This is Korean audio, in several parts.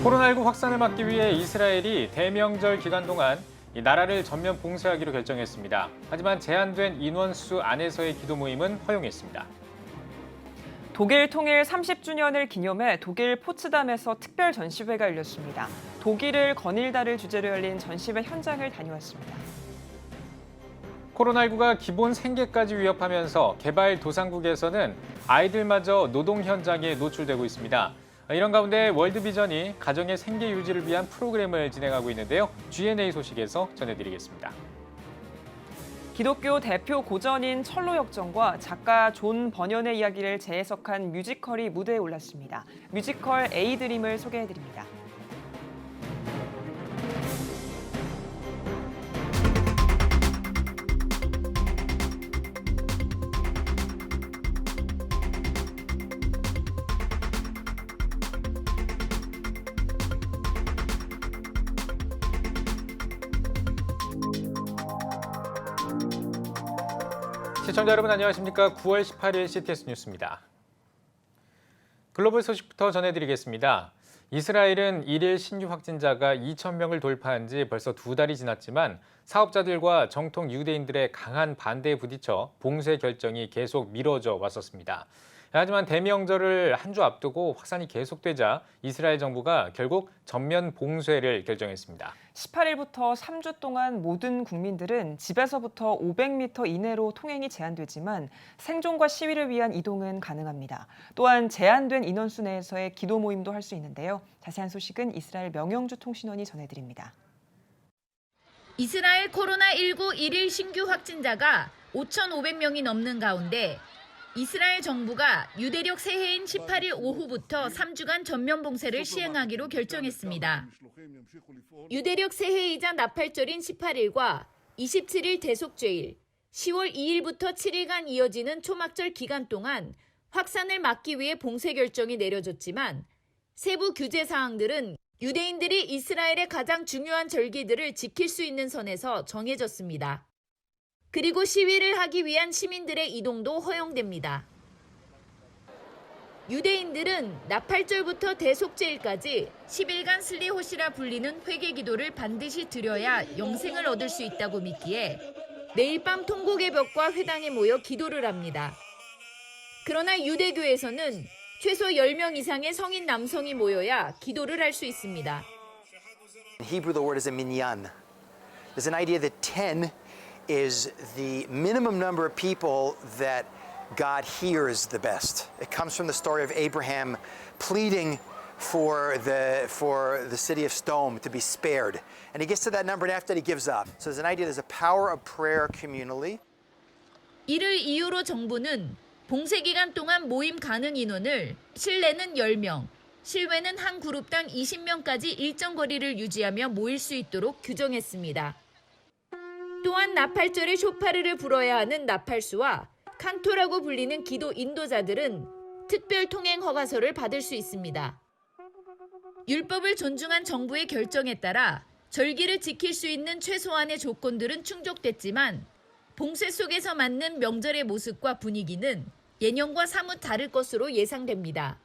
코로나19 확산을 막기 위해 이스라엘이 대명절 기간 동안 이 나라를 전면 봉쇄하기로 결정했습니다. 하지만 제한된 인원수 안에서의 기도 모임은 허용했습니다. 독일 통일 30주년을 기념해 독일 포츠담에서 특별 전시회가 열렸습니다. 독일을 거닐다를 주제로 열린 전시회 현장을 다녀왔습니다. 코로나19가 기본 생계까지 위협하면서 개발도상국에서는 아이들마저 노동 현장에 노출되고 있습니다. 이런 가운데 월드비전이 가정의 생계 유지를 위한 프로그램을 진행하고 있는데요. G&A 소식에서 전해드리겠습니다. 기독교 대표 고전인 철로 역정과 작가 존 버년의 이야기를 재해석한 뮤지컬이 무대에 올랐습니다. 뮤지컬 에이드림을 소개해드립니다. 시청자 여러분 안녕하십니까? 9월 18일 CTS 뉴스입니다. 글로벌 소식부터 전해드리겠습니다. 이스라엘은 1일 신규 확진자가 2,000명을 돌파한 지 벌써 2달이 지났지만 사업자들과 정통 유대인들의 강한 반대에 부딪혀 봉쇄 결정이 계속 미뤄져 왔었습니다. 하지만 대명절을 한 주 앞두고 확산이 계속되자 이스라엘 정부가 결국 전면 봉쇄를 결정했습니다. 18일부터 3주 동안 모든 국민들은 집에서부터 500m 이내로 통행이 제한되지만 생존과 시위를 위한 이동은 가능합니다. 또한 제한된 인원수 내에서의 기도 모임도 할 수 있는데요. 자세한 소식은 이스라엘 명영주 통신원이 전해드립니다. 이스라엘 코로나19 1일 신규 확진자가 5,500명이 넘는 가운데 이스라엘 정부가 유대력 새해인 18일 오후부터 3주간 전면 봉쇄를 시행하기로 결정했습니다. 유대력 새해이자 나팔절인 18일과 27일 대속죄일, 10월 2일부터 7일간 이어지는 초막절 기간 동안 확산을 막기 위해 봉쇄 결정이 내려졌지만 세부 규제 사항들은 유대인들이 이스라엘의 가장 중요한 절기들을 지킬 수 있는 선에서 정해졌습니다. 그리고 시위를 하기 위한 시민들의 이동도 허용됩니다. 유대인들은 나팔절부터 대속죄일까지 10일간 슬리호시라 불리는 회개 기도를 반드시 드려야 영생을 얻을 수 있다고 믿기에 매일 밤 통곡의 벽과 회당에 모여 기도를 합니다. 그러나 유대교에서는 최소 10명 이상의 성인 남성이 모여야 기도를 할 수 있습니다. In Hebrew, the word is a minyan. There's an idea that 10 is the minimum number of people that God hears the best. It comes from the story of Abraham pleading for the city of Sodom to be spared. And he gets to that number and after that he gives up. So there's an idea there's a power of prayer communally. 이를 이유로 정부는 봉쇄 기간 동안 모임 가능 인원을 실내는 10명, 실외는 한 그룹당 20명까지 일정 거리를 유지하며 모일 수 있도록 규정했습니다. 또한 나팔절에 쇼파르를 불어야 하는 나팔수와 칸토라고 불리는 기도 인도자들은 특별 통행 허가서를 받을 수 있습니다. 율법을 존중한 정부의 결정에 따라 절기를 지킬 수 있는 최소한의 조건들은 충족됐지만 봉쇄 속에서 맞는 명절의 모습과 분위기는 예년과 사뭇 다를 것으로 예상됩니다.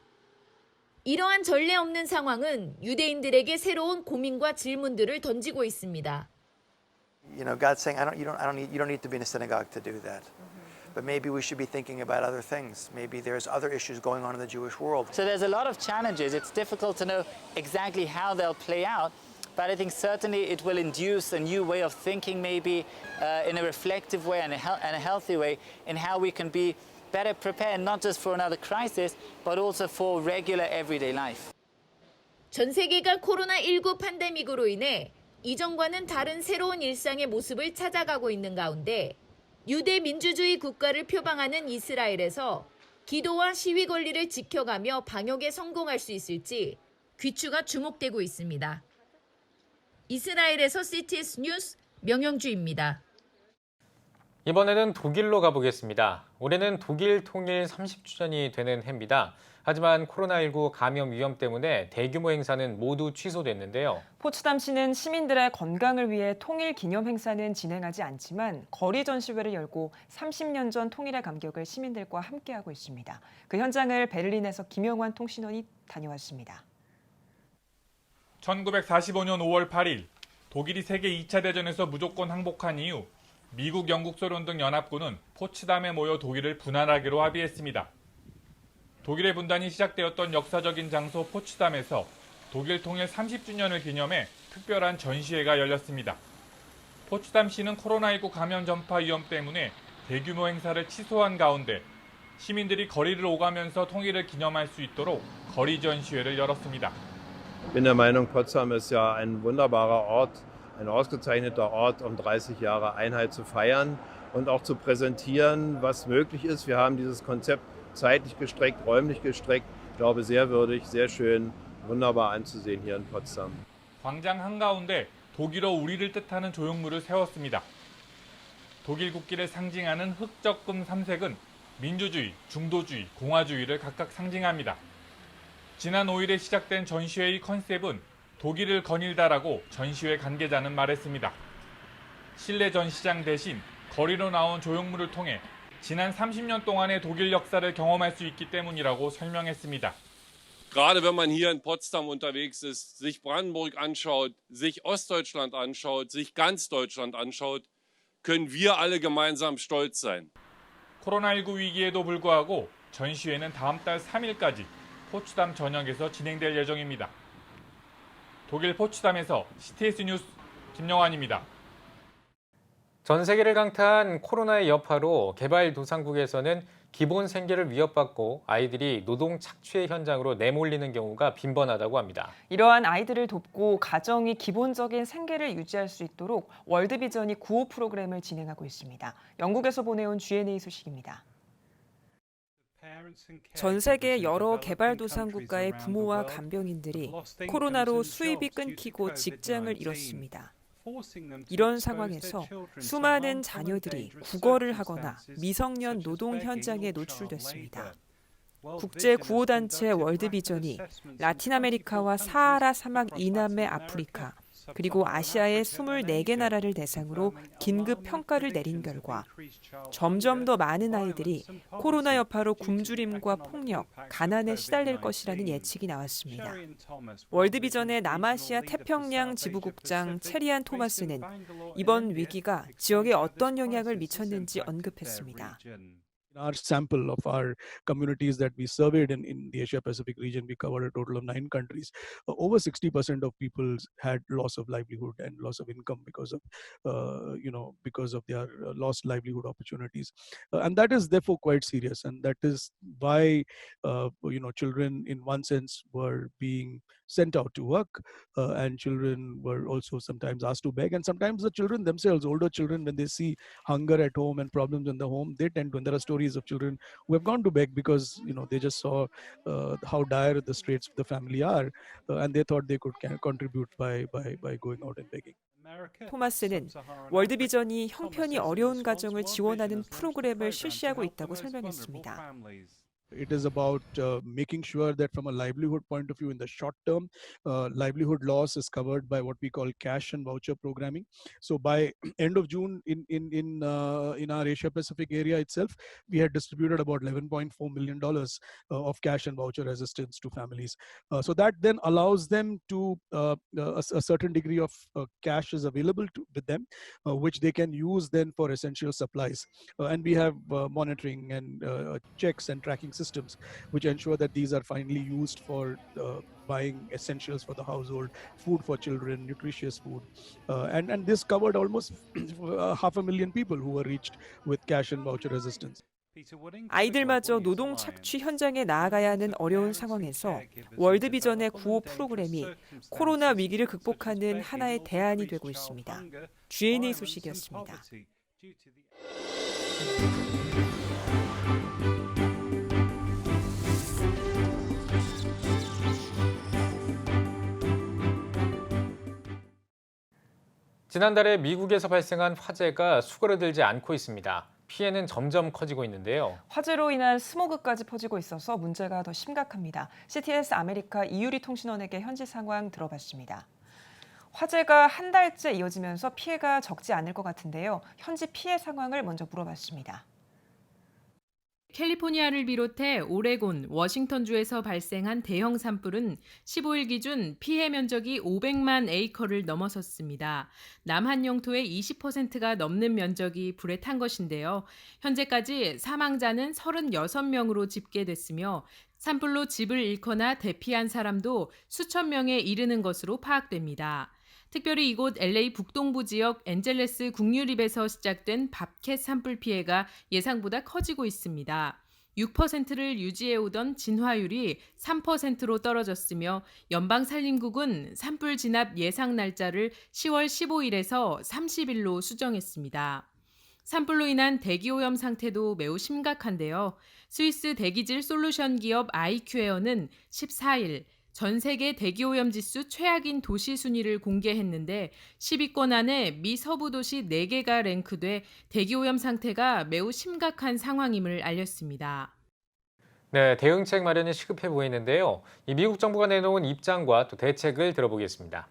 이러한 전례 없는 상황은 유대인들에게 새로운 고민과 질문들을 던지고 있습니다. You know, God's saying, you don't need to be in a synagogue to do that. But maybe we should be thinking about other things. Maybe there's other issues going on in the Jewish world. So there's a lot of challenges. It's difficult to know exactly how they'll play out, but I think certainly it will induce a new way of thinking, maybe in a reflective way and a healthy way, in how we can be better prepared, not just for another crisis, but also for regular everyday life. 전 세계가 코로나19 팬데믹으로 인해 이전과는 다른 새로운 일상의 모습을 찾아가고 있는 가운데 유대 민주주의 국가를 표방하는 이스라엘에서 기도와 시위 권리를 지켜가며 방역에 성공할 수 있을지 귀추가 주목되고 있습니다. 이스라엘에서 CTS 뉴스 명영주입니다. 이번에는 독일로 가보겠습니다. 올해는 독일 통일 30주년이 되는 해입니다. 하지만 코로나19 감염 위험 때문에 대규모 행사는 모두 취소됐는데요. 포츠담시는 시민들의 건강을 위해 통일 기념 행사는 진행하지 않지만 거리 전시회를 열고 30년 전 통일의 감격을 시민들과 함께하고 있습니다. 그 현장을 베를린에서 김영환 통신원이 다녀왔습니다. 1945년 5월 8일 독일이 세계 2차 대전에서 무조건 항복한 이후 미국, 영국, 소련 등 연합군은 포츠담에 모여 독일을 분할하기로 합의했습니다. 독일의 분단이 시작되었던 역사적인 장소 포츠담에서 독일 통일 30주년을 기념해 특별한 전시회가 열렸습니다. 포츠담시는 코로나19 감염 전파 위험 때문에 대규모 행사를 취소한 가운데 시민들이 거리를 오가면서 통일을 기념할 수 있도록 거리 전시회를 열었습니다. Ich bin der Meinung, Potsdam ist ja ein wunderbarer Ort, ein ausgezeichneter Ort, um 30 Jahre Einheit zu feiern und auch zu präsentieren, was möglich ist. Wir haben dieses Konzept zeitlich gestreckt, räumlich gestreckt. Ich glaube, sehr würdig, sehr schön, wunderbar anzusehen hier in Potsdam. 광장 한가운데 독일어 우리를 뜻하는 조형물을 세웠습니다. 독일 국기를 상징하는 흑적금 3색은 민주주의, 중도주의, 공화주의를 각각 상징합니다. 지난 5일에 시작된 전시회의 컨셉은 독일을 거닐다라고 전시회 관계자는 말했습니다. 실내 전시장 대신 거리로 나온 조형물을 통해 지난 30년 동안의 독일 역사를 경험할 수 있기 때문이라고 설명했습니다. Gerade wenn man hier in Potsdam unterwegs ist, sich Brandenburg anschaut, sich Ostdeutschland anschaut, sich ganz Deutschland anschaut, können wir alle gemeinsam stolz sein. 코로나19 위기에도 불구하고 전시회는 다음 달 3일까지 포츠담 전역에서 진행될 예정입니다. 독일 포츠담에서 CTS 뉴스 김영환입니다. 전 세계를 강타한 코로나의 여파로 개발도상국에서는 기본 생계를 위협받고 아이들이 노동 착취의 현장으로 내몰리는 경우가 빈번하다고 합니다. 이러한 아이들을 돕고 가정이 기본적인 생계를 유지할 수 있도록 월드비전이 구호 프로그램을 진행하고 있습니다. 영국에서 보내온 G&A 소식입니다. 전 세계 여러 개발도상 국가의 부모와 간병인들이 코로나로 수입이 끊기고 직장을 잃었습니다. 이런 상황에서 수많은 자녀들이 구걸을 하거나 미성년 노동 현장에 노출됐습니다. 국제 구호단체 월드비전이 라틴 아메리카와 사하라 사막 이남의 아프리카, 그리고 아시아의 24개 나라를 대상으로 긴급 평가를 내린 결과 점점 더 많은 아이들이 코로나 여파로 굶주림과 폭력, 가난에 시달릴 것이라는 예측이 나왔습니다. 월드비전의 남아시아 태평양 지부국장 체리안 토마스는 이번 위기가 지역에 어떤 영향을 미쳤는지 언급했습니다. In our sample of our communities that we surveyed in the Asia Pacific region, we covered a total of 9 countries. Over 60% of people had loss of livelihood and loss of income because of, because of their lost livelihood opportunities, and that is therefore quite serious. And that is why, children in one sense were being sent out to work, and children were also sometimes asked to beg. And sometimes the children themselves, older children, when they see hunger at home and problems in the home, they tend to, and there are stories of children who have gone to beg because they just saw how dire the straits of the family are, and they thought they could contribute by going out and begging. 토마스는 월드비전이 형편이 어려운 가정을 지원하는 프로그램을 실시하고 있다고 설명했습니다. It is about making sure that from a livelihood point of view in the short term, livelihood loss is covered by what we call cash and voucher programming. So by end of June in our Asia Pacific area itself, we had distributed about $11.4 million of cash and voucher assistance to families. So that then allows them to a certain degree of cash is available with them, which they can use then for essential supplies. And we have monitoring and checks and tracking systems which ensure that these are finally used for buying essentials for the household, food for children, nutritious food, and this covered almost 500,000 people who were reached with cash and voucher assistance. 아이들마저 노동 착취 현장에 나아가야 하는 어려운 상황에서 월드비전의 구호 프로그램이 코로나 위기를 극복하는 하나의 대안이 되고 있습니다. G&A 소식이었습니다. 지난달에 미국에서 발생한 화재가 수그러들지 않고 있습니다. 피해는 점점 커지고 있는데요. 화재로 인한 스모그까지 퍼지고 있어서 문제가 더 심각합니다. CTS 아메리카 이유리 통신원에게 현지 상황 들어봤습니다. 화재가 한 달째 이어지면서 피해가 적지 않을 것 같은데요. 현지 피해 상황을 먼저 물어봤습니다. 캘리포니아를 비롯해 오레곤, 워싱턴주에서 발생한 대형 산불은 15일 기준 피해 면적이 500만 에이커를 넘어섰습니다. 남한 영토의 20%가 넘는 면적이 불에 탄 것인데요. 현재까지 사망자는 36명으로 집계됐으며 산불로 집을 잃거나 대피한 사람도 수천 명에 이르는 것으로 파악됩니다. 특별히 이곳 LA 북동부 지역 엔젤레스 국유립에서 시작된 밥캣 산불 피해가 예상보다 커지고 있습니다. 6%를 유지해오던 진화율이 3%로 떨어졌으며 연방산림국은 산불 진압 예상 날짜를 10월 15일에서 30일로 수정했습니다. 산불로 인한 대기오염 상태도 매우 심각한데요. 스위스 대기질 솔루션 기업 IQ에어는 14일 전 세계 대기오염 지수 최악인 도시 순위를 공개했는데 10위권 안에 미 서부 도시 4개가 랭크돼 대기오염 상태가 매우 심각한 상황임을 알렸습니다. 네, 대응책 마련이 시급해 보이는데요. 이 미국 정부가 내놓은 입장과 또 대책을 들어보겠습니다.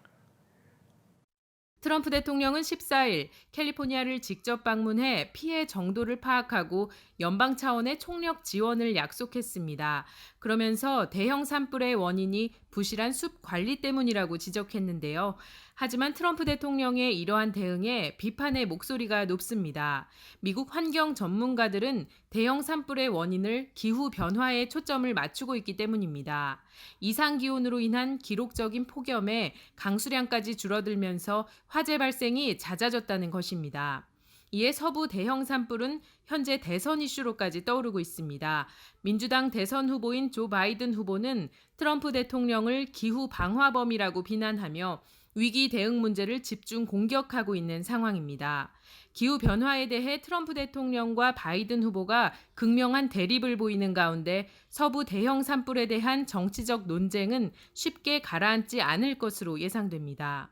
트럼프 대통령은 14일 캘리포니아를 직접 방문해 피해 정도를 파악하고 연방 차원의 총력 지원을 약속했습니다. 그러면서 대형 산불의 원인이 부실한 숲 관리 때문이라고 지적했는데요. 하지만 트럼프 대통령의 이러한 대응에 비판의 목소리가 높습니다. 미국 환경 전문가들은 대형 산불의 원인을 기후 변화에 초점을 맞추고 있기 때문입니다. 이상 기온으로 인한 기록적인 폭염에 강수량까지 줄어들면서 화재 발생이 잦아졌다는 것입니다. 이에 서부 대형 산불은 현재 대선 이슈로까지 떠오르고 있습니다. 민주당 대선 후보인 조 바이든 후보는 트럼프 대통령을 기후 방화범이라고 비난하며 위기 대응 문제를 집중 공격하고 있는 상황입니다. 기후 변화에 대해 트럼프 대통령과 바이든 후보가 극명한 대립을 보이는 가운데 서부 대형 산불에 대한 정치적 논쟁은 쉽게 가라앉지 않을 것으로 예상됩니다.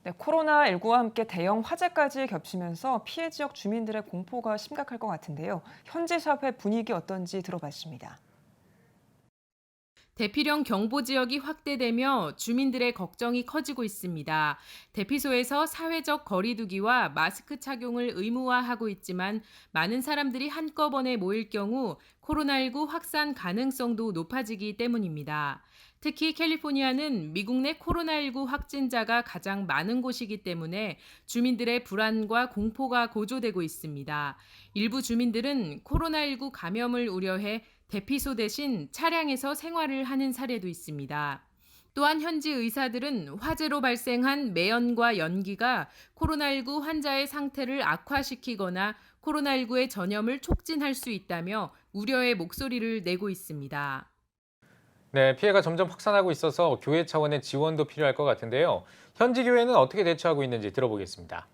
네, 코로나19와 함께 대형 화재까지 겹치면서 피해 지역 주민들의 공포가 심각할 것 같은데요. 현지 사회 분위기 어떤지 들어봤습니다. 대피령 경보 지역이 확대되며 주민들의 걱정이 커지고 있습니다. 대피소에서 사회적 거리 두기와 마스크 착용을 의무화하고 있지만 많은 사람들이 한꺼번에 모일 경우 코로나19 확산 가능성도 높아지기 때문입니다. 특히 캘리포니아는 미국 내 코로나19 확진자가 가장 많은 곳이기 때문에 주민들의 불안과 공포가 고조되고 있습니다. 일부 주민들은 코로나19 감염을 우려해 대피소 대신 차량에서 생활을 하는 사례도 있습니다. 또한 현지 의사들은 화재로 발생한 매연과 연기가 코로나19 환자의 상태를 악화시키거나 코로나19의 전염을 촉진할 수 있다며 우려의 목소리를 내고 있습니다. 네, 피해가 점점 확산하고 있어서 교회 차원의 지원도 필요할 것 같은데요. 현지 교회는 어떻게 대처하고 있는지 들어보겠습니다.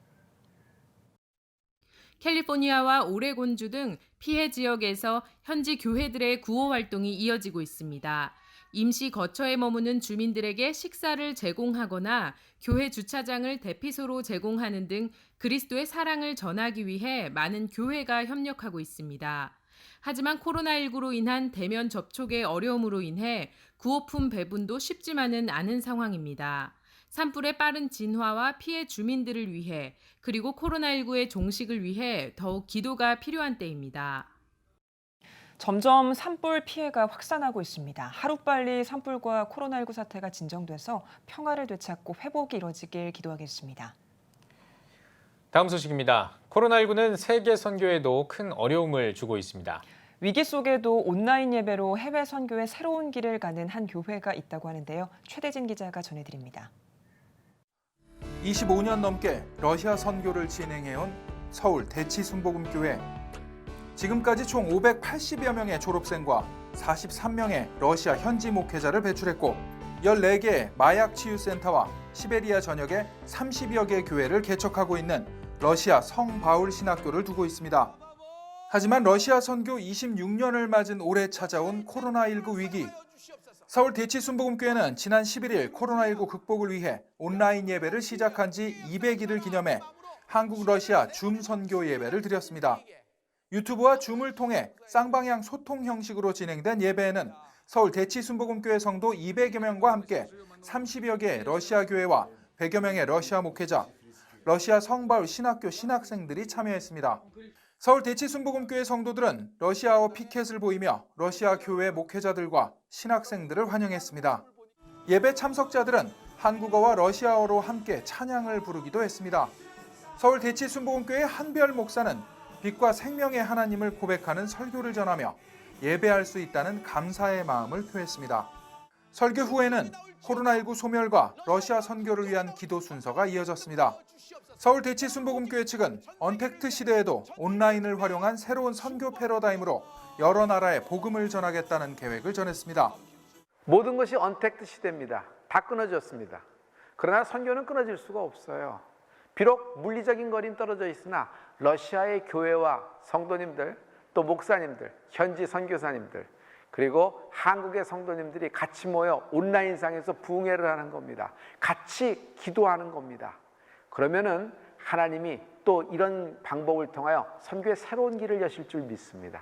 캘리포니아와 오레곤주 등 피해 지역에서 현지 교회들의 구호 활동이 이어지고 있습니다. 임시 거처에 머무는 주민들에게 식사를 제공하거나 교회 주차장을 대피소로 제공하는 등 그리스도의 사랑을 전하기 위해 많은 교회가 협력하고 있습니다. 하지만 코로나19로 인한 대면 접촉의 어려움으로 인해 구호품 배분도 쉽지만은 않은 상황입니다. 산불의 빠른 진화와 피해 주민들을 위해 그리고 코로나19의 종식을 위해 더욱 기도가 필요한 때입니다. 점점 산불 피해가 확산하고 있습니다. 하루빨리 산불과 코로나19 사태가 진정돼서 평화를 되찾고 회복이 이뤄지길 기도하겠습니다. 다음 소식입니다. 코로나19는 세계 선교에도 큰 어려움을 주고 있습니다. 위기 속에도 온라인 예배로 해외 선교의 새로운 길을 가는 한 교회가 있다고 하는데요. 최대진 기자가 전해드립니다. 25년 넘게 러시아 선교를 진행해온 서울 대치순복음교회. 지금까지 총 580여 명의 졸업생과 43명의 러시아 현지 목회자를 배출했고 14개의 마약 치유센터와 시베리아 전역에 30여 개 교회를 개척하고 있는 러시아 성바울 신학교를 두고 있습니다. 하지만 러시아 선교 26년을 맞은 올해 찾아온 코로나19 위기. 서울 대치순복음교회는 지난 11일 코로나19 극복을 위해 온라인 예배를 시작한 지 200일을 기념해 한국-러시아 줌 선교 예배를 드렸습니다. 유튜브와 줌을 통해 쌍방향 소통 형식으로 진행된 예배에는 서울 대치순복음교회 성도 200여 명과 함께 30여 개의 러시아 교회와 100여 명의 러시아 목회자, 러시아 성바울 신학교 신학생들이 참여했습니다. 서울 대치순복음교회 성도들은 러시아어 피켓을 보이며 러시아 교회 목회자들과 신학생들을 환영했습니다. 예배 참석자들은 한국어와 러시아어로 함께 찬양을 부르기도 했습니다. 서울 대치순복음교회 한별 목사는 빛과 생명의 하나님을 고백하는 설교를 전하며 예배할 수 있다는 감사의 마음을 표했습니다. 설교 후에는 코로나19 소멸과 러시아 선교를 위한 기도 순서가 이어졌습니다. 서울 대치순복음교회 측은 언택트 시대에도 온라인을 활용한 새로운 선교 패러다임으로 여러 나라에 복음을 전하겠다는 계획을 전했습니다. 모든 것이 언택트 시대입니다. 다 끊어졌습니다. 그러나 선교는 끊어질 수가 없어요. 비록 물리적인 거리는 떨어져 있으나 러시아의 교회와 성도님들, 또 목사님들, 현지 선교사님들, 그리고 한국의 성도님들이 같이 모여 온라인상에서 부흥회를 하는 겁니다. 같이 기도하는 겁니다. 그러면은 하나님이 또 이런 방법을 통하여 선교의 새로운 길을 여실 줄 믿습니다.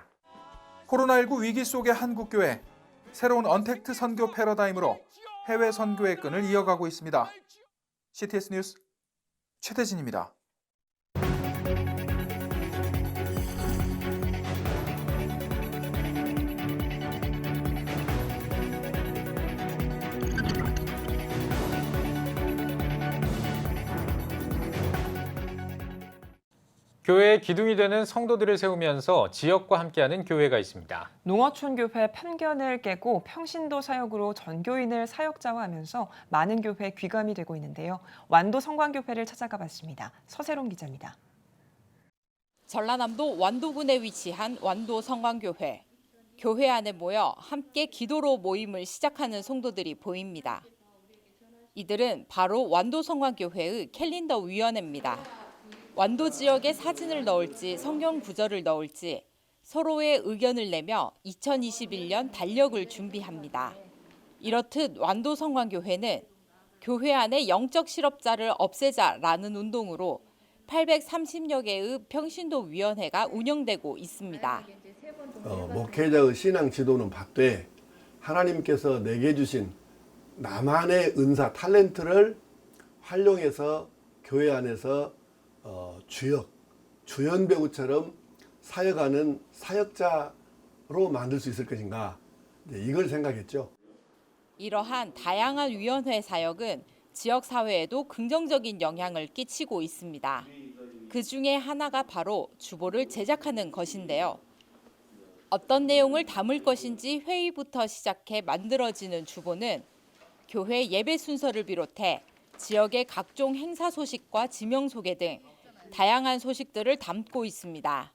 코로나19 위기 속의 한국교회, 새로운 언택트 선교 패러다임으로 해외 선교의 끈을 이어가고 있습니다. CTS 뉴스 최대진입니다. 교회의 기둥이 되는 성도들을 세우면서 지역과 함께하는 교회가 있습니다. 농어촌교회 편견을 깨고 평신도 사역으로 전교인을 사역자화하면서 많은 교회 귀감이 되고 있는데요. 완도 성광교회를 찾아가 봤습니다. 서세롬 기자입니다. 전라남도 완도군에 위치한 완도 성광교회. 교회 안에 모여 함께 기도로 모임을 시작하는 성도들이 보입니다. 이들은 바로 완도 성광교회의 캘린더 위원회입니다. 완도 지역에 사진을 넣을지 성경 구절을 넣을지 서로의 의견을 내며 2021년 달력을 준비합니다. 이렇듯 완도 성광교회는 교회 안에 영적 실업자를 없애자라는 운동으로 830여 개의 평신도 위원회가 운영되고 있습니다. 목회자의 신앙 지도는 받되 하나님께서 내게 주신 나만의 은사, 탤런트를 활용해서 교회 안에서 주연 배우처럼 사역하는 사역자로 만들 수 있을 것인가, 이걸 생각했죠. 이러한 다양한 위원회 사역은 지역 사회에도 긍정적인 영향을 끼치고 있습니다. 그 중에 하나가 바로 주보를 제작하는 것인데요. 어떤 내용을 담을 것인지 회의부터 시작해 만들어지는 주보는 교회 예배 순서를 비롯해 지역의 각종 행사 소식과 지명 소개 등 다양한 소식들을 담고 있습니다.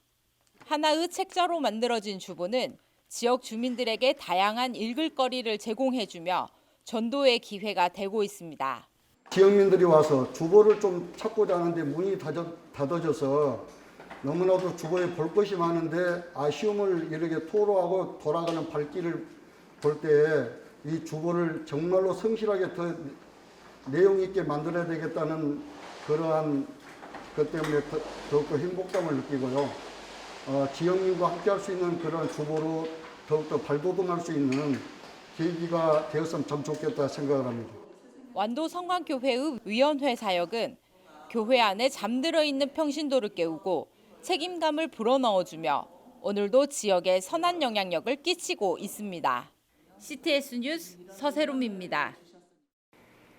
하나의 책자로 만들어진 주보는 지역 주민들에게 다양한 읽을거리를 제공해주며 전도의 기회가 되고 있습니다. 지역민들이 와서 주보를 좀 찾고자 하는데 문이 닫아져서 너무나도 주보에 볼 것이 많은데 아쉬움을 이렇게 토로하고 돌아가는 발길을 볼 때 이 주보를 정말로 성실하게 더 내용 있게 만들어야 되겠다는 그러한 것 때문에 더욱더 행복감을 느끼고요. 지역민과 함께 할 수 있는 그런 주보로 더욱더 발돋움할 수 있는 계기가 되었으면 참 좋겠다 생각을 합니다. 완도 성광교회의 위원회 사역은 교회 안에 잠들어 있는 평신도를 깨우고 책임감을 불어넣어주며 오늘도 지역에 선한 영향력을 끼치고 있습니다. CTS 뉴스 서세롬입니다.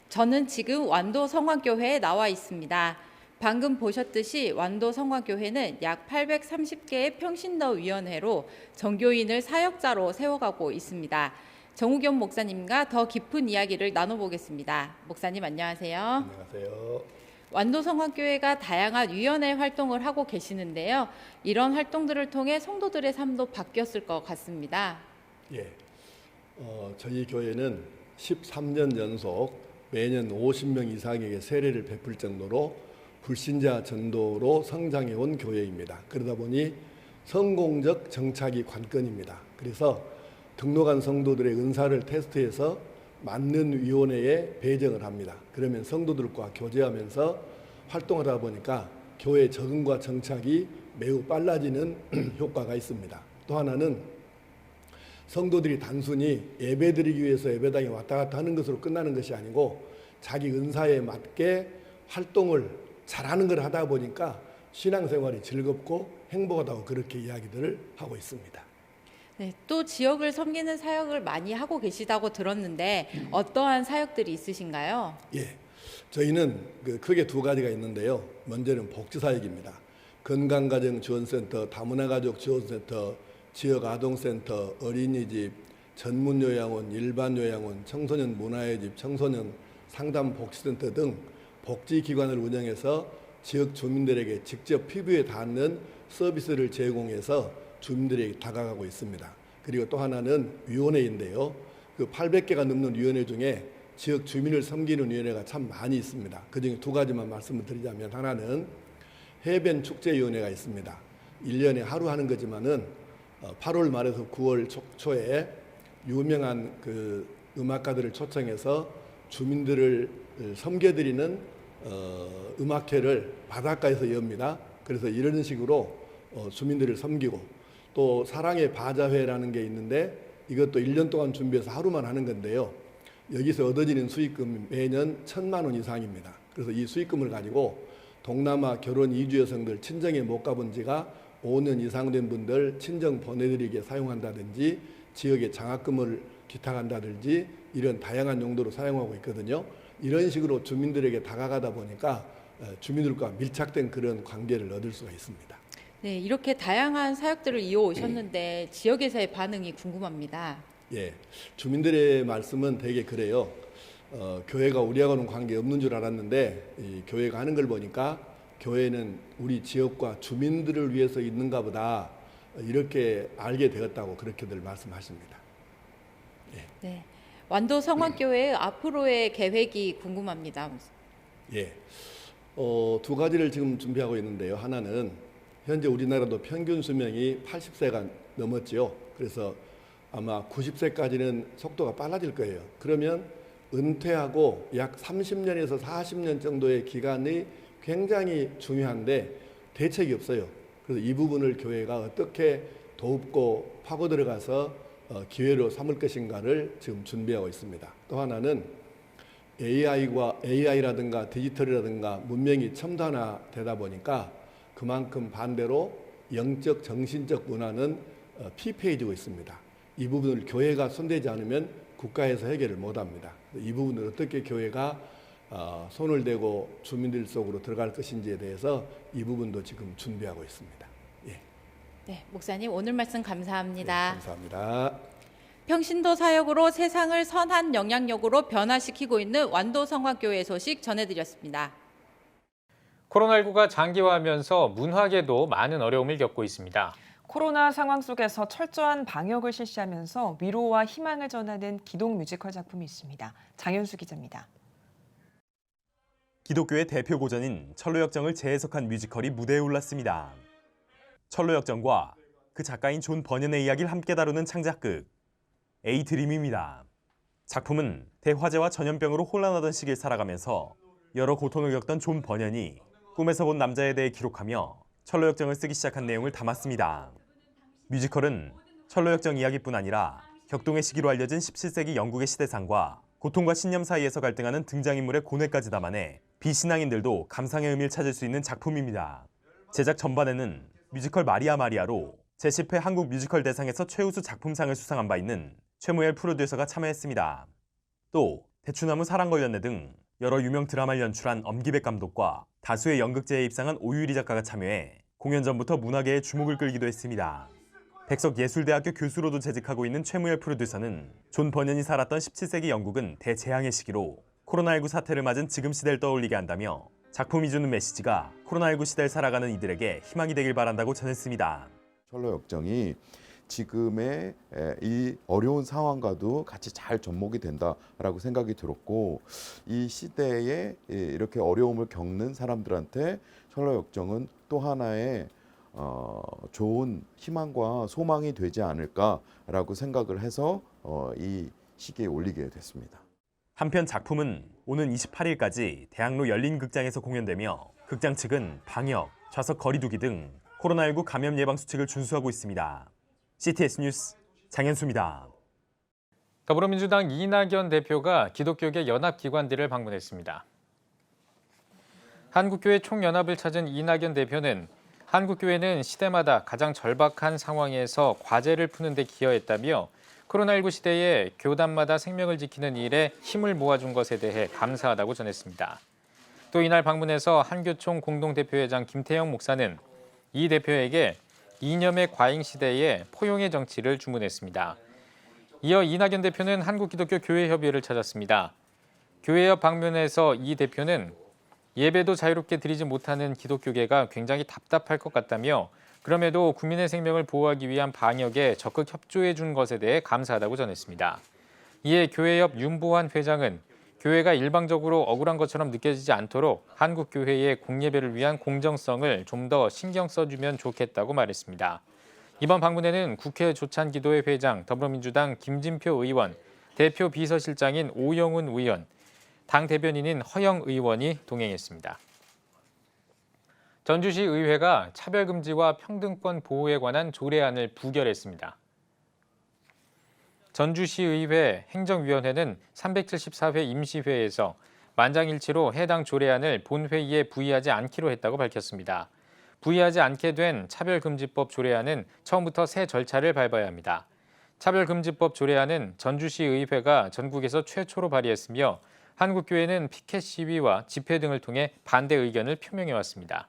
저는 지금 완도 성광교회에 나와 있습니다. 방금 보셨듯이 완도 성광교회는 약 830개의 평신도 위원회로 전교인을 사역자로 세워가고 있습니다. 정우겸 목사님과 더 깊은 이야기를 나눠보겠습니다. 목사님 안녕하세요. 안녕하세요. 완도 성광교회가 다양한 위원회 활동을 하고 계시는데요. 이런 활동들을 통해 성도들의 삶도 바뀌었을 것 같습니다. 예, 저희 교회는 13년 연속 매년 50명 이상에게 세례를 베풀 정도로 불신자 전도로 성장해 온 교회입니다. 그러다 보니 성공적 정착이 관건입니다. 그래서 등록한 성도들의 은사를 테스트해서 맞는 위원회에 배정을 합니다. 그러면 성도들과 교제하면서 활동하다 보니까 교회 적응과 정착이 매우 빨라지는 효과가 있습니다. 또 하나는 성도들이 단순히 예배드리기 위해서 예배당에 왔다 갔다 하는 것으로 끝나는 것이 아니고 자기 은사에 맞게 활동을 잘하는 걸 하다 보니까 신앙생활이 즐겁고 행복하다고 그렇게 이야기들을 하고 있습니다. 네, 또 지역을 섬기는 사역을 많이 하고 계시다고 들었는데 어떠한 사역들이 있으신가요? 예, 저희는 크게 두 가지가 있는데요. 먼저는 복지사역입니다. 건강가정지원센터, 다문화가족 지원센터, 지역아동센터, 어린이집, 전문요양원, 일반요양원, 청소년 문화의 집, 청소년 상담복지센터 등 복지기관을 운영해서 지역 주민들에게 직접 피부에 닿는 서비스를 제공해서 주민들에게 다가가고 있습니다. 그리고 또 하나는 위원회인데요. 800개가 넘는 위원회 중에 지역 주민을 섬기는 위원회가 참 많이 있습니다. 그중에 두 가지만 말씀을 드리자면 하나는 해변 축제위원회가 있습니다. 1년에 하루 하는 거지만은 8월 말에서 9월 초에 유명한 음악가들을 초청해서 주민들을 섬겨드리는 음악회를 바닷가에서 엽니다. 그래서 이런 식으로 주민들을 섬기고 또 사랑의 바자회라는 게 있는데 이것도 1년 동안 준비해서 하루만 하는 건데요. 여기서 얻어지는 수익금이 매년 1,000만 원 이상입니다. 그래서 이 수익금을 가지고 동남아 결혼 이주 여성들 친정에 못 가본 지가 5년 이상 된 분들 친정 보내드리기에 사용한다든지 지역에 장학금을 기탁한다든지 이런 다양한 용도로 사용하고 있거든요. 이런 식으로 주민들에게 다가가다 보니까 주민들과 밀착된 그런 관계를 얻을 수가 있습니다. 네, 이렇게 다양한 사역들을 이어오셨는데 지역에서의 반응이 궁금합니다. 예, 주민들의 말씀은 되게 그래요. 교회가 우리하고는 관계 없는 줄 알았는데 이 교회가 하는 걸 보니까 교회는 우리 지역과 주민들을 위해서 있는가 보다 이렇게 알게 되었다고 그렇게들 말씀하십니다. 예. 네, 완도 성화교회의 앞으로의 계획이 궁금합니다. 예, 두 가지를 지금 준비하고 있는데요. 하나는 현재 우리나라도 평균 수명이 80세가 넘었지요. 그래서 아마 90세까지는 속도가 빨라질 거예요. 그러면 은퇴하고 약 30년에서 40년 정도의 기간이 굉장히 중요한데 대책이 없어요. 그래서 이 부분을 교회가 어떻게 돕고 파고 들어가서 기회로 삼을 것인가를 지금 준비하고 있습니다. 또 하나는 AI라든가 디지털이라든가 문명이 첨단화되다 보니까 그만큼 반대로 영적 정신적 문화는 피폐해지고 있습니다. 이 부분을 교회가 손대지 않으면 국가에서 해결을 못합니다. 이 부분을 어떻게 교회가 손을 대고 주민들 속으로 들어갈 것인지에 대해서 이 부분도 지금 준비하고 있습니다. 예. 네, 목사님 오늘 말씀 감사합니다. 네, 감사합니다. 평신도 사역으로 세상을 선한 영향력으로 변화시키고 있는 완도 성화교회 소식 전해드렸습니다. 코로나19가 장기화하면서 문화계도 많은 어려움을 겪고 있습니다. 코로나 상황 속에서 철저한 방역을 실시하면서 위로와 희망을 전하는 기독 뮤지컬 작품이 있습니다. 장현수 기자입니다. 기독교의 대표 고전인 철로역정을 재해석한 뮤지컬이 무대에 올랐습니다. 철로역정과 그 작가인 존 버년의 이야기를 함께 다루는 창작극 A 드림입니다. 작품은 대화재와 전염병으로 혼란하던 시기를 살아가면서 여러 고통을 겪던 존 버년이 꿈에서 본 남자에 대해 기록하며 철로역정을 쓰기 시작한 내용을 담았습니다. 뮤지컬은 철로역정 이야기뿐 아니라 격동의 시기로 알려진 17세기 영국의 시대상과 고통과 신념 사이에서 갈등하는 등장인물의 고뇌까지 담아내 비신앙인들도 감상의 의미를 찾을 수 있는 작품입니다. 제작 전반에는 뮤지컬 마리아 마리아로 제10회 한국 뮤지컬 대상에서 최우수 작품상을 수상한 바 있는 최무열 프로듀서가 참여했습니다. 또 대추나무 사랑걸렸네 등 여러 유명 드라마를 연출한 엄기백 감독과 다수의 연극제에 입상한 오유리 작가가 참여해 공연 전부터 문화계의 주목을 끌기도 했습니다. 백석예술대학교 교수로도 재직하고 있는 최무열 프로듀서는 존 버년이 살았던 17세기 영국은 대재앙의 시기로 코로나19 사태를 맞은 지금 시대를 떠올리게 한다며 작품이 주는 메시지가 코로나19 시대를 살아가는 이들에게 희망이 되길 바란다고 전했습니다. 철로역정이 지금의 이 어려운 상황과도 같이 잘 접목이 된다라고 생각이 들었고, 이 시대에 이렇게 어려움을 겪는 사람들한테 철로역정은 또 하나의 좋은 희망과 소망이 되지 않을까라고 생각을 해서 이 시기에 올리게 됐습니다. 한편 작품은 오는 28일까지 대학로 열린극장에서 공연되며 극장 측은 방역, 좌석 거리두기 등 코로나19 감염 예방 수칙을 준수하고 있습니다. CTS 뉴스 장현수입니다. 더불어민주당 이낙연 대표가 기독교계 연합기관들을 방문했습니다. 한국교회 총연합을 찾은 이낙연 대표는 한국교회는 시대마다 가장 절박한 상황에서 과제를 푸는 데 기여했다며 코로나19 시대에 교단마다 생명을 지키는 일에 힘을 모아준 것에 대해 감사하다고 전했습니다. 또 이날 방문해서 한교총 공동대표회장 김태형 목사는 이 대표에게 이념의 과잉 시대에 포용의 정치를 주문했습니다. 이어 이낙연 대표는 한국기독교교회협의회를 찾았습니다. 교회 옆 방문에서 이 대표는 예배도 자유롭게 드리지 못하는 기독교계가 굉장히 답답할 것 같다며 그럼에도 국민의 생명을 보호하기 위한 방역에 적극 협조해 준 것에 대해 감사하다고 전했습니다. 이에 교회 옆 윤보환 회장은 교회가 일방적으로 억울한 것처럼 느껴지지 않도록 한국교회의 공예배를 위한 공정성을 좀 더 신경 써주면 좋겠다고 말했습니다. 이번 방문에는 국회 조찬기도회 회장, 더불어민주당 김진표 의원, 대표 비서실장인 오영훈 의원, 당 대변인인 허영 의원이 동행했습니다. 전주시 의회가 차별금지와 평등권 보호에 관한 조례안을 부결했습니다. 전주시의회 행정위원회는 374회 임시회에서 만장일치로 해당 조례안을 본회의에 부의하지 않기로 했다고 밝혔습니다. 부의하지 않게 된 차별금지법 조례안은 처음부터 새 절차를 밟아야 합니다. 차별금지법 조례안은 전주시의회가 전국에서 최초로 발의했으며 한국교회는 피켓 시위와 집회 등을 통해 반대 의견을 표명해왔습니다.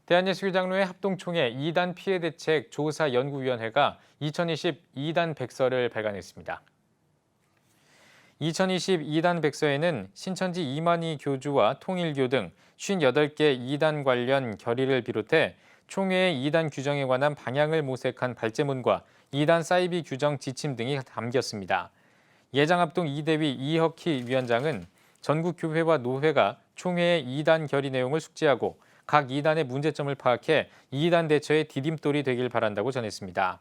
대한예수교장로회 합동총회 2단 피해대책 조사연구위원회가 2020 2단 백서를 발간했습니다. 2020 2단 백서에는 신천지 이만희 교주와 통일교 등 58개 2단 관련 결의를 비롯해 총회의 2단 규정에 관한 방향을 모색한 발제문과 2단 사이비 규정 지침 등이 담겼습니다. 예장합동 이대위 이혁희 위원장은 전국 교회와 노회가 총회의 2단 결의 내용을 숙지하고 각 2단의 문제점을 파악해 2단 대처의 디딤돌이 되길 바란다고 전했습니다.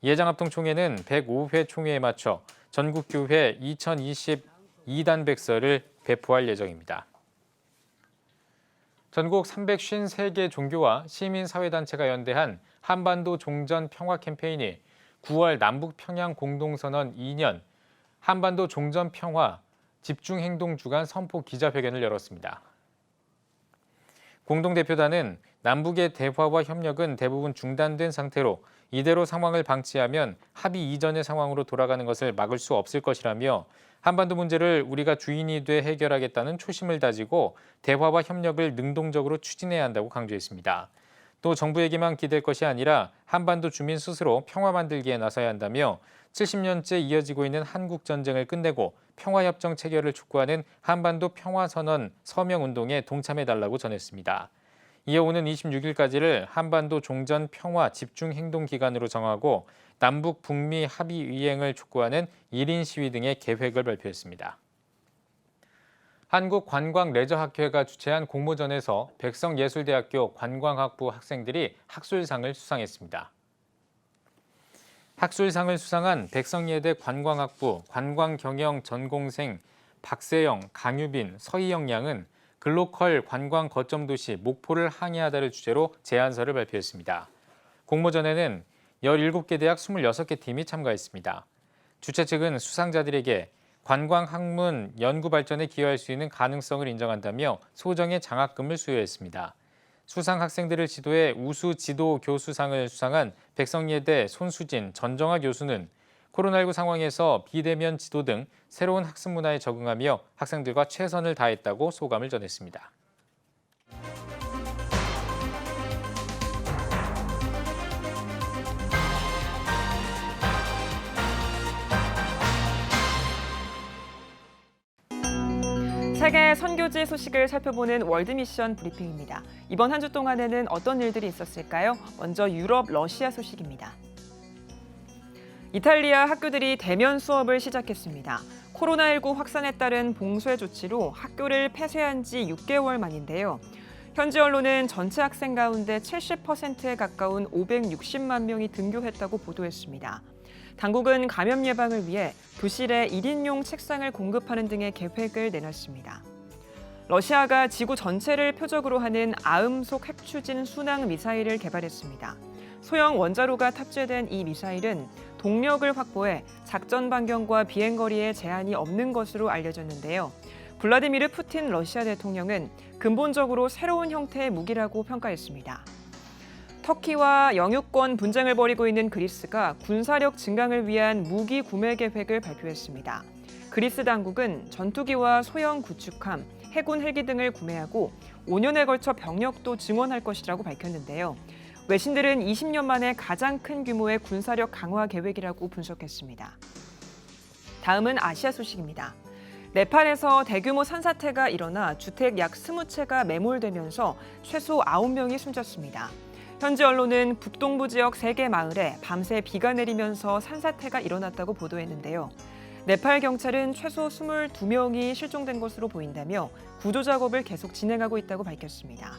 예장합동 총회는 105회 총회에 맞춰 전국교회 2020 2단 백서를 배포할 예정입니다. 전국 353개 종교와 시민사회단체가 연대한 한반도 종전 평화 캠페인이 9월 남북평양 공동선언 2년 한반도 종전 평화 집중행동 주간 선포 기자회견을 열었습니다. 공동대표단은 남북의 대화와 협력은 대부분 중단된 상태로 이대로 상황을 방치하면 합의 이전의 상황으로 돌아가는 것을 막을 수 없을 것이라며 한반도 문제를 우리가 주인이 돼 해결하겠다는 초심을 다지고 대화와 협력을 능동적으로 추진해야 한다고 강조했습니다. 또 정부에게만 기댈 것이 아니라 한반도 주민 스스로 평화 만들기에 나서야 한다며 70년째 이어지고 있는 한국 전쟁을 끝내고 평화협정 체결을 촉구하는 한반도 평화선언 서명운동에 동참해달라고 전했습니다. 이어 오는 26일까지를 한반도 종전 평화 집중행동 기간으로 정하고 남북 북미 합의 이행을 촉구하는 1인 시위 등의 계획을 발표했습니다. 한국관광레저학회가 주최한 공모전에서 백성예술대학교 관광학부 학생들이 학술상을 수상했습니다. 학술상을 수상한 백성예대 관광학부 관광경영 전공생 박세영, 강유빈, 서희영 양은 글로컬 관광 거점 도시 목포를 항해하다를 주제로 제안서를 발표했습니다. 공모전에는 17개 대학 26개 팀이 참가했습니다. 주최 측은 수상자들에게 관광 학문 연구 발전에 기여할 수 있는 가능성을 인정한다며 소정의 장학금을 수여했습니다. 수상 학생들을 지도해 우수 지도 교수상을 수상한 백성예대 손수진, 전정아 교수는 코로나19 상황에서 비대면 지도 등 새로운 학습 문화에 적응하며 학생들과 최선을 다했다고 소감을 전했습니다. 세계 선교지 소식을 살펴보는 월드미션 브리핑입니다. 이번 한 주 동안에는 어떤 일들이 있었을까요? 먼저 유럽, 러시아 소식입니다. 이탈리아 학교들이 대면 수업을 시작했습니다. 코로나19 확산에 따른 봉쇄 조치로 학교를 폐쇄한 지 6개월 만인데요. 현지 언론은 전체 학생 가운데 70%에 가까운 560만 명이 등교했다고 보도했습니다. 당국은 감염 예방을 위해 교실에 1인용 책상을 공급하는 등의 계획을 내놨습니다. 러시아가 지구 전체를 표적으로 하는 아음속 핵추진 순항 미사일을 개발했습니다. 소형 원자로가 탑재된 이 미사일은 동력을 확보해 작전 반경과 비행거리에 제한이 없는 것으로 알려졌는데요. 블라디미르 푸틴 러시아 대통령은 근본적으로 새로운 형태의 무기라고 평가했습니다. 터키와 영유권 분쟁을 벌이고 있는 그리스가 군사력 증강을 위한 무기 구매 계획을 발표했습니다. 그리스 당국은 전투기와 소형 구축함, 해군 헬기 등을 구매하고 5년에 걸쳐 병력도 증원할 것이라고 밝혔는데요. 외신들은 20년 만에 가장 큰 규모의 군사력 강화 계획이라고 분석했습니다. 다음은 아시아 소식입니다. 네팔에서 대규모 산사태가 일어나 주택 약 20채가 매몰되면서 최소 9명이 숨졌습니다. 현지 언론은 북동부 지역 3개 마을에 밤새 비가 내리면서 산사태가 일어났다고 보도했는데요. 네팔 경찰은 최소 22명이 실종된 것으로 보인다며 구조 작업을 계속 진행하고 있다고 밝혔습니다.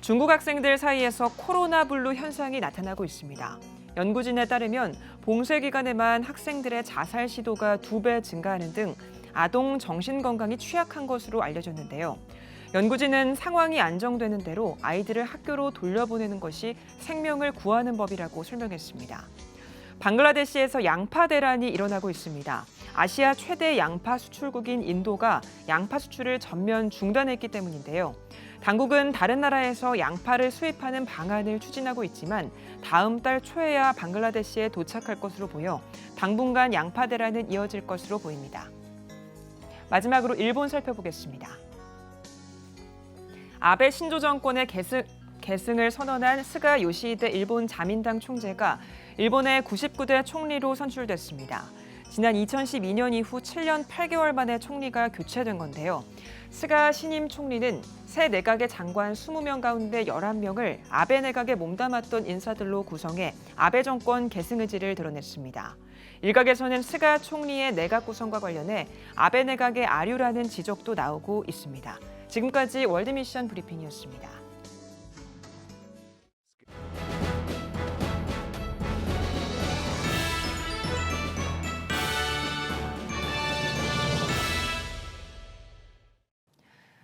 중국 학생들 사이에서 코로나 블루 현상이 나타나고 있습니다. 연구진에 따르면 봉쇄 기간에만 학생들의 자살 시도가 2배 증가하는 등 아동 정신 건강이 취약한 것으로 알려졌는데요. 연구진은 상황이 안정되는 대로 아이들을 학교로 돌려보내는 것이 생명을 구하는 법이라고 설명했습니다. 방글라데시에서 양파 대란이 일어나고 있습니다. 아시아 최대 양파 수출국인 인도가 양파 수출을 전면 중단했기 때문인데요. 당국은 다른 나라에서 양파를 수입하는 방안을 추진하고 있지만 다음 달 초에야 방글라데시에 도착할 것으로 보여 당분간 양파 대란은 이어질 것으로 보입니다. 마지막으로 일본 살펴보겠습니다. 아베 신조 정권의 계승을 선언한 스가 요시히데 일본 자민당 총재가 일본의 99대 총리로 선출됐습니다. 지난 2012년 이후 7년 8개월 만에 총리가 교체된 건데요. 스가 신임 총리는 새 내각의 장관 20명 가운데 11명을 아베 내각에 몸담았던 인사들로 구성해 아베 정권 계승 의지를 드러냈습니다. 일각에서는 스가 총리의 내각 구성과 관련해 아베 내각의 아류라는 지적도 나오고 있습니다. 지금까지 월드미션 브리핑이었습니다.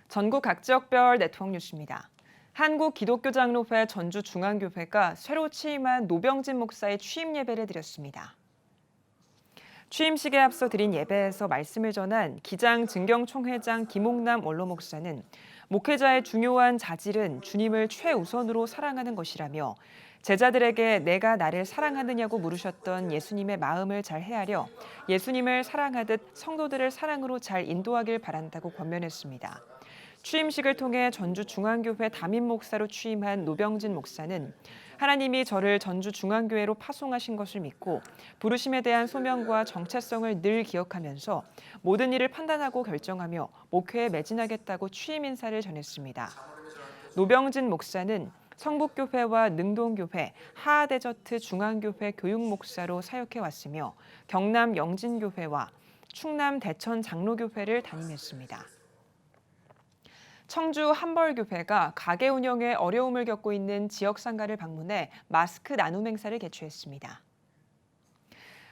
전국 각 지역별 네트워크 뉴스입니다. 한국기독교장로회 전주중앙교회가 새로 취임한 노병진 목사의 취임 예배를 드렸습니다. 취임식에 앞서 드린 예배에서 말씀을 전한 기장 증경총회장 김홍남 원로 목사는 목회자의 중요한 자질은 주님을 최우선으로 사랑하는 것이라며 제자들에게 내가 나를 사랑하느냐고 물으셨던 예수님의 마음을 잘 헤아려 예수님을 사랑하듯 성도들을 사랑으로 잘 인도하길 바란다고 권면했습니다. 취임식을 통해 전주중앙교회 담임 목사로 취임한 노병진 목사는 하나님이 저를 전주중앙교회로 파송하신 것을 믿고 부르심에 대한 소명과 정체성을 늘 기억하면서 모든 일을 판단하고 결정하며 목회에 매진하겠다고 취임 인사를 전했습니다. 노병진 목사는 성북교회와 능동교회, 하하데저트 중앙교회 교육목사로 사역해왔으며 경남 영진교회와 충남 대천 장로교회를 담임했습니다. 청주 한벌교회가 가게 운영에 어려움을 겪고 있는 지역 상가를 방문해 마스크 나눔 행사를 개최했습니다.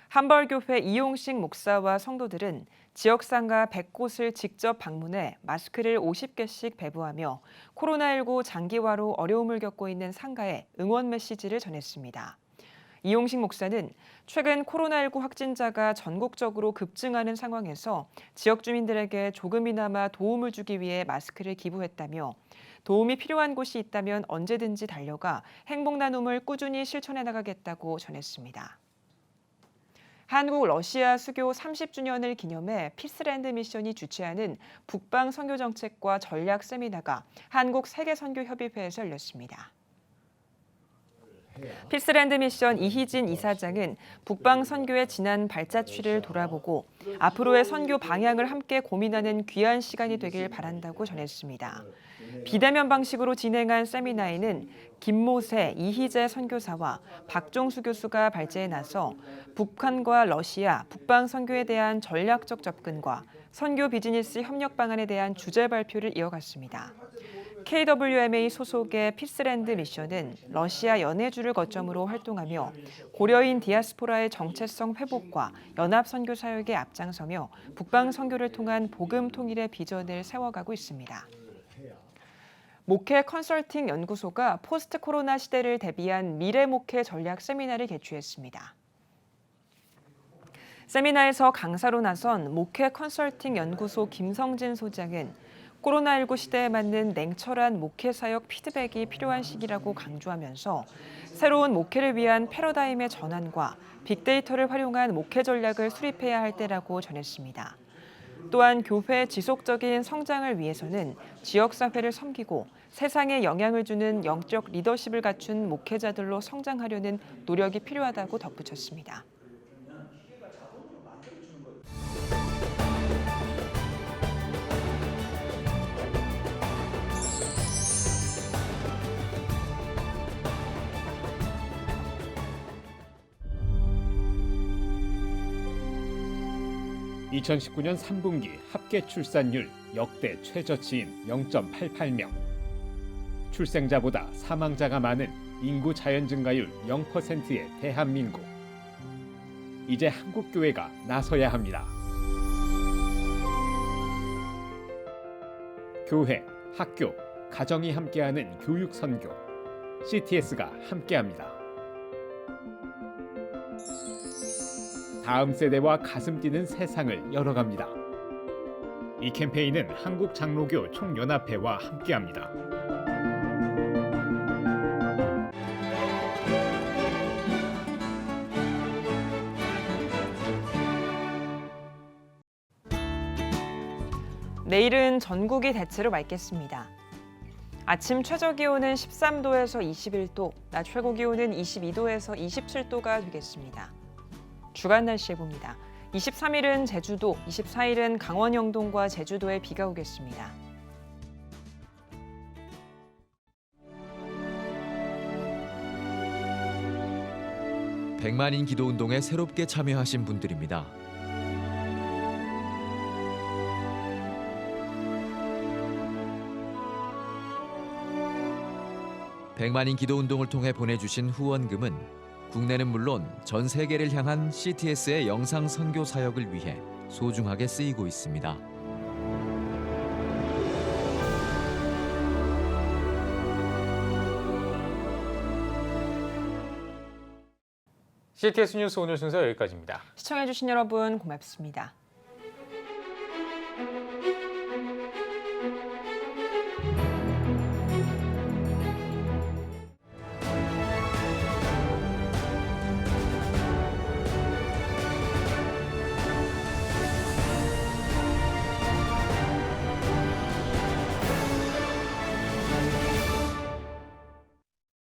한벌교회 이용식 목사와 성도들은 지역 상가 100곳을 직접 방문해 마스크를 50개씩 배부하며 코로나19 장기화로 어려움을 겪고 있는 상가에 응원 메시지를 전했습니다. 이용식 목사는 최근 코로나19 확진자가 전국적으로 급증하는 상황에서 지역 주민들에게 조금이나마 도움을 주기 위해 마스크를 기부했다며 도움이 필요한 곳이 있다면 언제든지 달려가 행복 나눔을 꾸준히 실천해 나가겠다고 전했습니다. 한국 러시아 수교 30주년을 기념해 피스랜드 미션이 주최하는 북방 선교 정책과 전략 세미나가 한국 세계선교협의회에서 열렸습니다. 피스랜드 미션 이희진 이사장은 북방 선교의 지난 발자취를 돌아보고 앞으로의 선교 방향을 함께 고민하는 귀한 시간이 되길 바란다고 전했습니다. 비대면 방식으로 진행한 세미나에는 김모세, 이희재 선교사와 박종수 교수가 발제에 나서 북한과 러시아, 북방 선교에 대한 전략적 접근과 선교 비즈니스 협력 방안에 대한 주제 발표를 이어갔습니다. KWMA 소속의 피스랜드 미션은 러시아 연해주를 거점으로 활동하며 고려인 디아스포라의 정체성 회복과 연합 선교 사역에 앞장서며 북방 선교를 통한 복음 통일의 비전을 세워가고 있습니다. 목회 컨설팅 연구소가 포스트 코로나 시대를 대비한 미래 목회 전략 세미나를 개최했습니다. 세미나에서 강사로 나선 목회 컨설팅 연구소 김성진 소장은 코로나19 시대에 맞는 냉철한 목회 사역 피드백이 필요한 시기라고 강조하면서 새로운 목회를 위한 패러다임의 전환과 빅데이터를 활용한 목회 전략을 수립해야 할 때라고 전했습니다. 또한 교회의 지속적인 성장을 위해서는 지역사회를 섬기고 세상에 영향을 주는 영적 리더십을 갖춘 목회자들로 성장하려는 노력이 필요하다고 덧붙였습니다. (2019년 3분기) 합계 출산율 역대 최저치인 0.88명. 출생자보다 사망자가 많은 인구 자연 증가율 0%의 대한민국. 이제 한국교회가 나서야 합니다. 교회, 학교, 가정이 함께하는 교육 선교. CTS가 함께합니다. 다음 세대와 가슴 뛰는 세상을 열어갑니다. 이 캠페인은 한국장로교 총연합회와 함께합니다. 내일은 전국이 대체로 맑겠습니다. 아침 최저기온은 13도에서 21도, 낮 최고기온은 22도에서 27도가 되겠습니다. 주간 날씨 봅니다. 23일은 제주도, 24일은 강원 영동과 제주도에 비가 오겠습니다. 백만인 기도운동에 새롭게 참여하신 분들입니다. 백만인 기도운동을 통해 보내주신 후원금은 국내는 물론 전 세계를 향한 CTS의 영상 선교 사역을 위해 소중하게 쓰이고 있습니다. CTS 뉴스 오늘 순서 여기까지입니다. 시청해주신 여러분 고맙습니다.